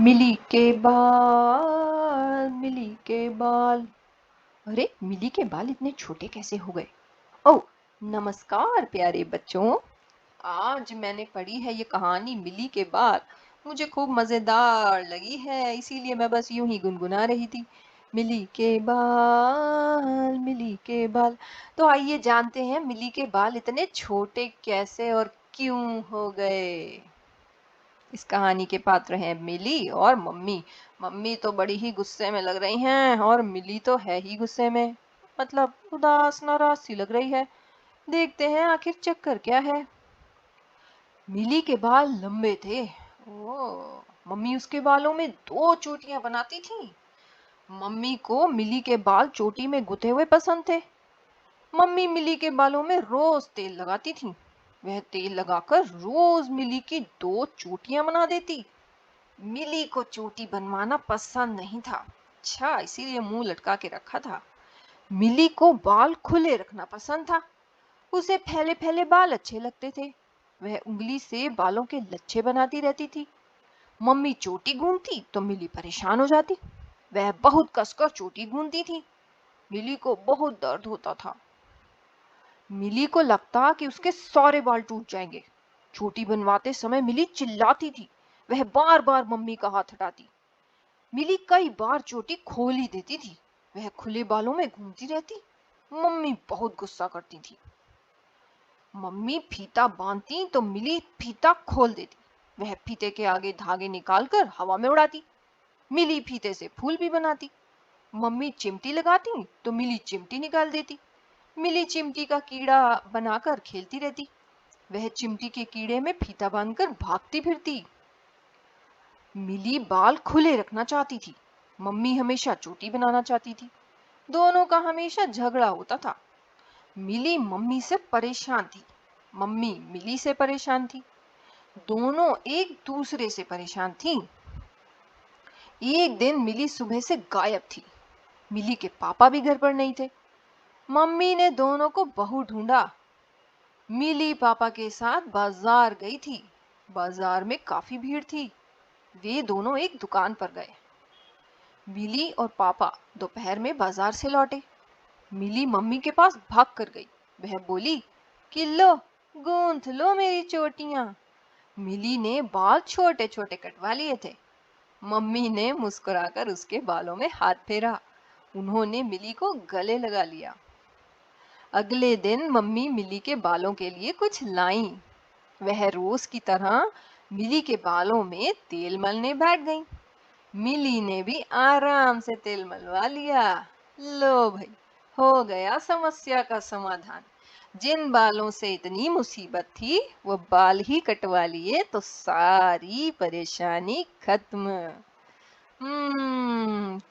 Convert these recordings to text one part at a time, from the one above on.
मिली के बाल, मिली के बाल। अरे, मिली के बाल इतने छोटे कैसे हो गए? ओह, नमस्कार प्यारे बच्चों। आज मैंने पढ़ी है ये कहानी मिली के बाल। मुझे खूब मजेदार लगी है, इसीलिए मैं बस यूं ही गुनगुना रही थी। मिली के बाल, मिली के बाल। तो आइए जानते हैं मिली के बाल इतने छोटे कैसे और क्यों हो गए। इस कहानी के पात्र हैं मिली और मम्मी। मम्मी तो बड़ी ही गुस्से में लग रही हैं और मिली तो है ही गुस्से में, मतलब उदास नाराज सी लग रही है। देखते हैं आखिर चक्कर क्या है। मिली के बाल लंबे थे। ओ, मम्मी उसके बालों में दो चोटियां बनाती थी। मम्मी को मिली के बाल चोटी में गुथे हुए पसंद थे। मम्मी मिली के बालों में रोज तेल लगाती थी। वह तेल लगाकर रोज मिली की दो चोटियां बना देती। मिली को चोटी बनवाना पसंद नहीं था। अच्छा, इसीलिए मुंह लटका के रखा था। मिली को बाल खुले रखना पसंद था। उसे फैले फैले बाल अच्छे लगते थे। वह उंगली से बालों के लच्छे बनाती रहती थी। मम्मी चोटी गूंथती तो मिली परेशान हो जाती। वह बहुत कसकर चोटी गूंथती थी। मिली को बहुत दर्द होता था। मिली को लगता कि उसके सारे बाल टूट जाएंगे। चोटी बनवाते समय मिली चिल्लाती थी। वह बार बार मम्मी का हाथ हटाती। मिली कई बार चोटी खोल ही देती थी। वह खुले बालों में घूमती रहती। मम्मी बहुत गुस्सा करती थी। मम्मी फीता बांधती तो मिली फीता खोल देती। वह फीते के आगे धागे निकालकर हवा में उड़ाती। मिली फीते से फूल भी बनाती। मम्मी चिमटी लगाती तो मिली चिमटी निकाल देती। मिली चिमटी का कीड़ा बनाकर खेलती रहती। वह चिमटी के कीड़े में फीता बांधकर भागती फिरती। मिली बाल खुले रखना चाहती थी। मम्मी हमेशा चोटी बनाना चाहती थी। दोनों का हमेशा झगड़ा होता था। मिली मम्मी से परेशान थी। मम्मी मिली से परेशान थी। दोनों एक दूसरे से परेशान थी। एक दिन मिली सुबह से गायब थी। मिली के पापा भी घर पर नहीं थे। मम्मी ने दोनों को बहुत ढूंढा। मिली पापा के साथ बाजार गई थी। बाजार में काफी भीड़ थी। वे दोनों एक दुकान पर गए। मिली और पापा दोपहर में बाजार से लौटे। मिली मम्मी के पास भाग कर गई। वह बोली कि लो, गूंथ लो मेरी चोटियां। मिली ने बाल छोटे छोटे कटवा लिए थे। मम्मी ने मुस्कुराकर उसके बालों में हाथ फेरा। उन्होंने मिली को गले लगा लिया। अगले दिन मम्मी मिली के बालों के लिए कुछ लाई। वह रोज की तरह मिली के बालों में तेल मलने बैठ गई। मिली ने भी आराम से तेल मलवा लिया। लो भाई, हो गया समस्या का समाधान। जिन बालों से इतनी मुसीबत थी वो बाल ही कटवा लिए तो सारी परेशानी खत्म।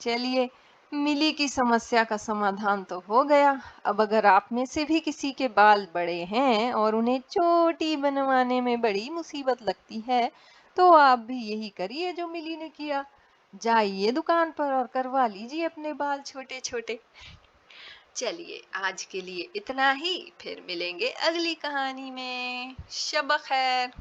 चलिए, मिली की समस्या का समाधान तो हो गया। अब अगर आप में से भी किसी के बाल बड़े हैं और उन्हें चोटी बनवाने में बड़ी मुसीबत लगती है, तो आप भी यही करिए जो मिली ने किया। जाइए दुकान पर और करवा लीजिए अपने बाल छोटे छोटे। चलिए, आज के लिए इतना ही। फिर मिलेंगे अगली कहानी में। शब खैर।